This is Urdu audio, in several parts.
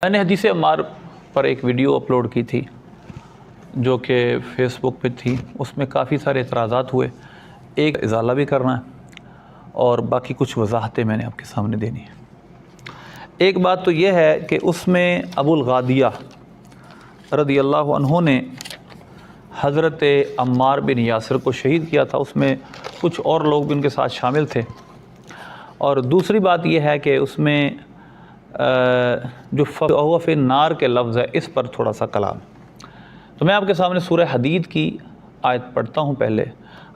میں نے حدیث عمار پر ایک ویڈیو اپلوڈ کی تھی جو کہ فیس بک پہ تھی. اس میں کافی سارے اعتراضات ہوئے. ایک ازالہ بھی کرنا ہے اور باقی کچھ وضاحتیں میں نے آپ کے سامنے دینی ہیں. ایک بات تو یہ ہے کہ اس میں ابو الغادیہ رضی اللہ عنہ نے حضرت عمار بن یاسر کو شہید کیا تھا. اس میں کچھ اور لوگ بھی ان کے ساتھ شامل تھے. اور دوسری بات یہ ہے کہ اس میں جو فَهُوَ فِي النَّارِ کے لفظ ہے اس پر تھوڑا سا کلام. تو میں آپ کے سامنے سورہ حدید کی آیت پڑھتا ہوں. پہلے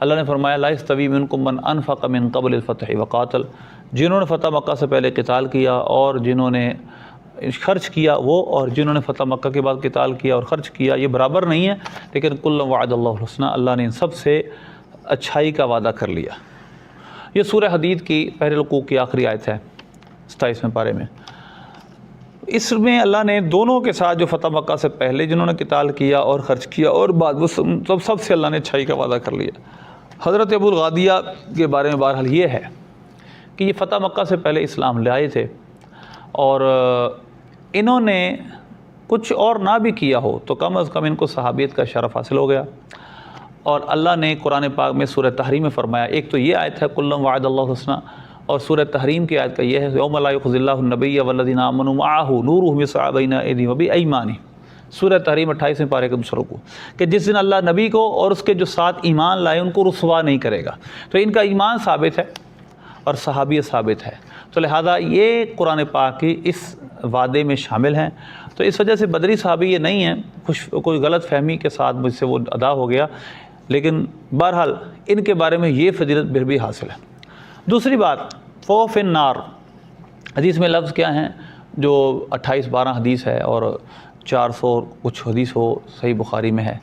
اللہ نے فرمایا لا يَسْتَوِي مِنْكُمْ مَنْ أَنْفَقَ مِنْ قَبْلِ الْفَتْحِ وَقَاتَلَ، جنہوں نے فتح مکہ سے پہلے قتال کیا اور جنہوں نے خرچ کیا وہ، اور جنہوں نے فتح مکہ کے بعد قتال کیا اور خرچ کیا، یہ برابر نہیں ہے. لیکن كُلًّا وَعَدَ اللَّهُ الْحُسْنَى، اللہ نے ان سب سے اچھائی کا وعدہ کر لیا. یہ سورہ حدید کی پہلے رکوع کی آخری آیت ہے 27ویں پارے میں. اس میں اللہ نے دونوں کے ساتھ جو فتح مکہ سے پہلے جنہوں نے قتال کیا اور خرچ کیا اور بعد وہ سب سے اللہ نے اچھائی کا وعدہ کر لیا. حضرت ابو الغادیہ کے بارے میں بہرحال یہ ہے کہ یہ فتح مکہ سے پہلے اسلام لائے تھے اور انہوں نے کچھ اور نہ بھی کیا ہو تو کم از کم ان کو صحابیت کا شرف حاصل ہو گیا. اور اللہ نے قرآن پاک میں سورہ تحریم میں فرمایا، ایک تو یہ آیت ہے کُلًّا وَعَدَ اللَّهُ الْحُسْنَى، اور سورہ تحریم کی آیت کا یہ ہے یوم لا یخزی اللہ النبی والذین آمنوا معہ نورہم یسعی بین ایدیہم وبایمانہم، سورہ تحریم 28ویں پارے کا دوسرا رکوع، کہ جس دن اللہ نبی کو اور اس کے جو ساتھ ایمان لائے ان کو رسوا نہیں کرے گا. تو ان کا ایمان ثابت ہے اور صحابیت ثابت ہے، تو لہذا یہ قرآن پاک کی اس وعدے میں شامل ہیں. تو اس وجہ سے بدری صحابی یہ نہیں ہیں، کوئی غلط فہمی کے ساتھ مجھ سے وہ ادا ہو گیا، لیکن بہرحال ان کے بارے میں یہ فضیلت پھر بھی حاصل ہے. دوسری بات فَهُوَ فِي النَّارِ، حدیث میں لفظ کیا ہیں جو 28-12 حدیث ہے اور 400 کچھ حدیث ہو صحیح بخاری میں ہے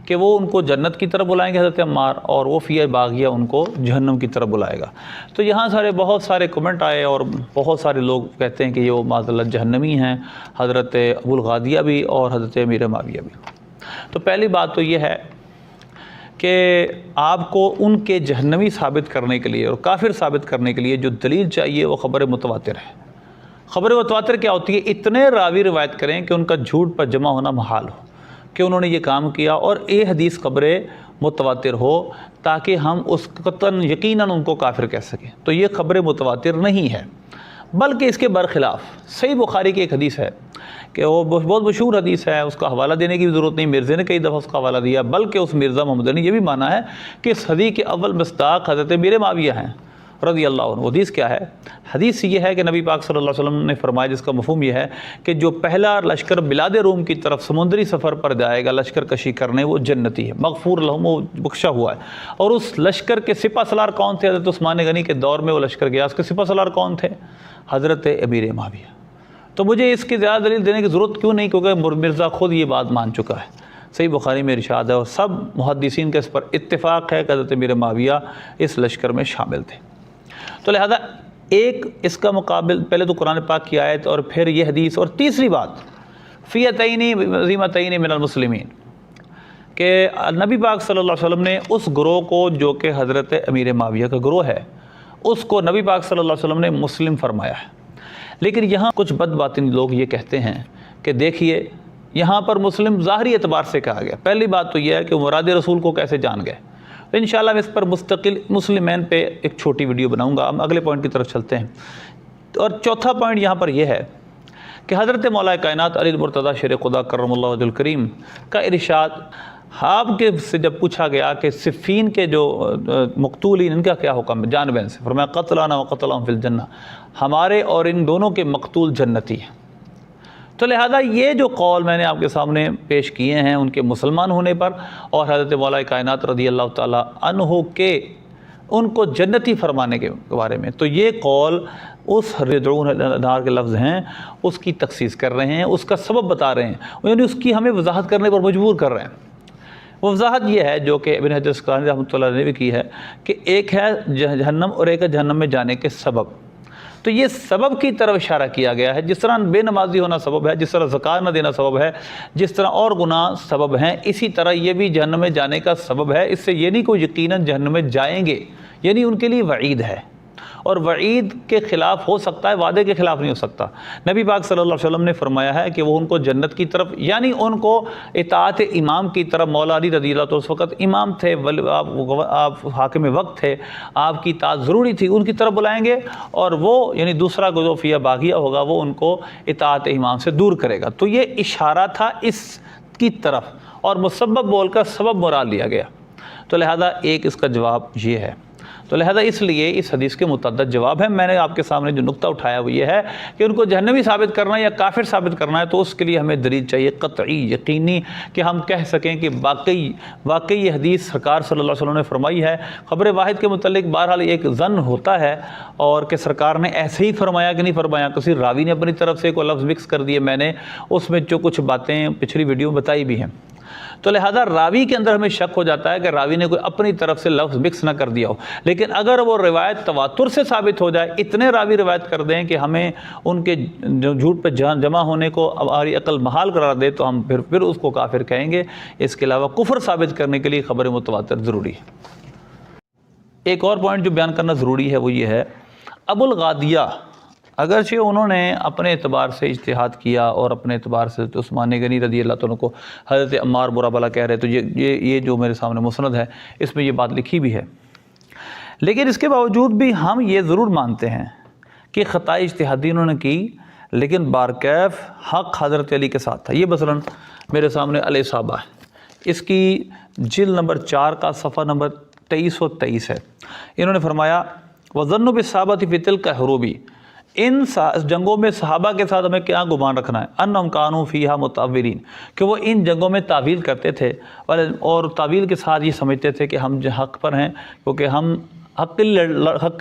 کہ وہ ان کو جنت کی طرف بلائیں گے حضرت عمار، اور وہ فی باغیہ ان کو جہنم کی طرف بلائے گا. تو یہاں بہت سارے کمنٹ آئے اور بہت سارے لوگ کہتے ہیں کہ یہ وہ معاذ اللہ جہنمی ہیں، حضرت ابو الغادیہ بھی اور حضرت امیر معاویہ بھی. تو پہلی بات تو یہ ہے کہ آپ کو ان کے جہنمی ثابت کرنے کے لیے اور کافر ثابت کرنے کے لیے جو دلیل چاہیے وہ خبر متواتر ہے. خبر متواتر کیا ہوتی ہے؟ اتنے راوی روایت کریں کہ ان کا جھوٹ پر جمع ہونا محال ہو کہ انہوں نے یہ کام کیا، اور یہ حدیث خبر متواتر ہو تاکہ ہم اس قطعاً یقیناً ان کو کافر کہہ سکیں. تو یہ خبر متواتر نہیں ہے، بلکہ اس کے برخلاف صحیح بخاری کی ایک حدیث ہے کہ وہ بہت مشہور حدیث ہے، اس کا حوالہ دینے کی بھی ضرورت نہیں، مرزا نے کئی دفعہ اس کا حوالہ دیا، بلکہ اس مرزا محمد نے یہ بھی مانا ہے کہ اس حدیث کے اول مصداق حضرت امیر معاویہ ہیں رضی اللہ عنہ. حدیث کیا ہے؟ حدیث یہ ہے کہ نبی پاک صلی اللہ علیہ وسلم نے فرمایا، جس کا مفہوم یہ ہے کہ جو پہلا لشکر بلاد روم کی طرف سمندری سفر پر جائے گا لشکر کشی کرنے، وہ جنتی ہے، مغفور لہم، وہ بخشا ہوا ہے. اور اس لشکر کے سپہ سالار کون تھے؟ حضرت عثمان غنی کے دور میں وہ لشکر گیا، اس کے سپہ سالار کون تھے؟ حضرت امیر معاویہ. تو مجھے اس کی زیادہ دلیل دینے کی ضرورت کیوں نہیں، کیونکہ مرزا خود یہ بات مان چکا ہے. صحیح بخاری میں ارشاد ہے اور سب محدثین کا اس پر اتفاق ہے کہ حضرت امیر معاویہ اس لشکر میں شامل تھے. تو لہذا ایک اس کا مقابل پہلے تو قرآن پاک کی آیت اور پھر یہ حدیث، اور تیسری بات فئتین عظیمتین من المسلمین، کہ نبی پاک صلی اللہ علیہ وسلم نے اس گروہ کو جو کہ حضرت امیر معاویہ کا گروہ ہے اس کو نبی پاک صلی اللہ علیہ وسلم نے مسلم فرمایا ہے. لیکن یہاں کچھ بد باطن لوگ یہ کہتے ہیں کہ دیکھیے یہاں پر مسلم ظاہری اعتبار سے کہا گیا. پہلی بات تو یہ ہے کہ مراد رسول کو کیسے جان گئے. تو انشاءاللہ میں اس پر مستقل مسلمین پہ ایک چھوٹی ویڈیو بناؤں گا. ہم اگلے پوائنٹ کی طرف چلتے ہیں. اور چوتھا پوائنٹ یہاں پر یہ ہے کہ حضرت مولا کائنات علی المرتضیٰ شیر خدا کرم اللہ وجہ الکریم کا ارشاد، آپ کے سے جب پوچھا گیا کہ صفین کے جو مقتولین ان کا کیا حکم ہے جان بین سے، فرمایا قتلانا و قتلہم فی الجنہ، ہمارے اور ان دونوں کے مقتول جنتی ہیں. تو لہذا یہ جو قول میں نے آپ کے سامنے پیش کیے ہیں ان کے مسلمان ہونے پر اور حضرت مولا کائنات رضی اللہ تعالیٰ عنہ کے ان کو جنتی فرمانے کے بارے میں، تو یہ قول اس یدعون النار کے لفظ ہیں اس کی تخصیص کر رہے ہیں، اس کا سبب بتا رہے ہیں، یعنی اس کی ہمیں وضاحت کرنے پر مجبور کر رہے ہیں. وہ وضاحت یہ ہے جو کہ ابن حجر اسقلانی رحمۃ اللہ علیہ نے بھی کی ہے کہ ایک ہے جہنم اور ایک ہے جہنم میں جانے کے سبب. تو یہ سبب کی طرف اشارہ کیا گیا ہے. جس طرح بے نمازی ہونا سبب ہے، جس طرح زکوٰۃ نہ دینا سبب ہے، جس طرح اور گناہ سبب ہیں، اسی طرح یہ بھی جہنم میں جانے کا سبب ہے. اس سے یہ نہیں کوئی یقیناً جہنم میں جائیں گے، یعنی ان کے لیے وعید ہے. اور وعید کے خلاف ہو سکتا ہے، وعدے کے خلاف نہیں ہو سکتا۔ نبی پاک صلی اللہ علیہ وسلم نے فرمایا ہے کہ وہ ان کو جنت کی طرف، یعنی ان کو اطاعت امام کی طرف، مولا علی رضی اللہ عنہ اس وقت امام تھے، آپ حاکم وقت تھے، آپ کی اطاعت ضروری تھی، ان کی طرف بلائیں گے، اور وہ یعنی دوسرا گزوفیہ باغیہ ہوگا وہ ان کو اطاعت امام سے دور کرے گا۔ تو یہ اشارہ تھا اس کی طرف، اور مسبب بول کر سبب مراد لیا گیا۔ تو لہذا ایک اس کا جواب یہ ہے۔ تو لہذا اس لیے اس حدیث کے متعدد جواب ہیں۔ میں نے آپ کے سامنے جو نقطہ اٹھایا وہ یہ ہے کہ ان کو جہنمی ثابت کرنا یا کافر ثابت کرنا ہے، تو اس کے لیے ہمیں دلیل چاہیے قطعی، یقینی، کہ ہم کہہ سکیں کہ واقعی یہ حدیث سرکار صلی اللہ علیہ وسلم نے فرمائی ہے۔ خبر واحد کے متعلق بہرحال ایک ظن ہوتا ہے، اور کہ سرکار نے ایسے ہی فرمایا کہ نہیں فرمایا، کسی راوی نے اپنی طرف سے کوئی لفظ مکس کر دیے۔ میں نے اس میں جو کچھ باتیں پچھلی ویڈیو میں بتائی بھی ہیں، تو لہذا راوی کے اندر ہمیں شک ہو جاتا ہے کہ راوی نے کوئی اپنی طرف سے لفظ مکس نہ کر دیا ہو۔ لیکن اگر وہ روایت تواتر سے ثابت ہو جائے، اتنے راوی روایت کر دیں کہ ہمیں ان کے جھوٹ پہ جمع ہونے کو ہماری عقل محال قرار دے، تو ہم پھر اس کو کافر کہیں گے۔ اس کے علاوہ کفر ثابت کرنے کے لیے خبر متواتر ضروری ہے۔ ایک اور پوائنٹ جو بیان کرنا ضروری ہے وہ یہ ہے، ابو الغادیہ اگرچہ انہوں نے اپنے اعتبار سے اجتہاد کیا، اور اپنے اعتبار سے عثمان غنی رضی اللہ عنہ کو حضرت عمار برا بلا کہہ رہے، تو یہ جو میرے سامنے مسند ہے اس میں یہ بات لکھی بھی ہے، لیکن اس کے باوجود بھی ہم یہ ضرور مانتے ہیں کہ خطا اجتہادی انہوں نے کی، لیکن بارکیف حق حضرت علی کے ساتھ تھا۔ یہ مثلا میرے سامنے الاصابہ ہے، اس کی جلد نمبر 4 کا صفحہ نمبر 2323 ہے۔ انہوں نے فرمایا وَظَنُّ بِالصَّحَابَةِ فِي تِلْكَ الْحُرُوبِ، ان جنگوں میں صحابہ کے ساتھ ہمیں کیا گمان رکھنا ہے، انہم کانوا فیہا متاولین، کہ وہ ان جنگوں میں تعویل کرتے تھے، اور تعویل کے ساتھ یہ سمجھتے تھے کہ ہم حق پر ہیں، کیونکہ ہم حق کے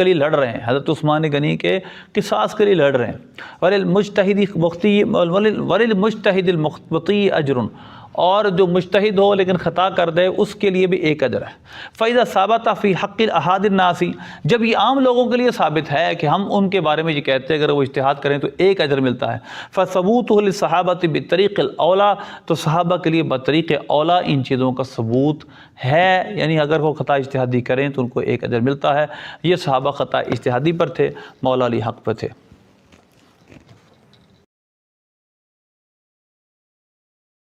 لیے لڑ رہے ہیں، حضرت عثمان غنی کے قصاص کے لیے لڑ رہے ہیں۔ وَلِلْمُجْتَہِدِ الْمُخْطِئِ أَجْرٌ، اور جو مجتہد ہو لیکن خطا کر دے اس کے لیے بھی ایک اجر ہے۔ فَإِذَا ثَبَتَ فِي حَقِّ الْأَحَادِ النَّاسِ، جب یہ عام لوگوں کے لیے ثابت ہے کہ ہم ان کے بارے میں یہ کہتے ہیں اگر وہ اجتہاد کریں تو ایک اجر ملتا ہے، فَثَبُوتُهُ لِلصَّحَابَةِ بِالطَّرِيقِ الْأَوْلَى، تو صحابہ کے لیے بطریق اولا ان چیزوں کا ثبوت ہے، یعنی اگر وہ خطا اجتہادی کریں تو ان کو ایک اجر ملتا ہے۔ یہ صحابہ خطا اجتہادی پر تھے، مولا علی حق پر تھے۔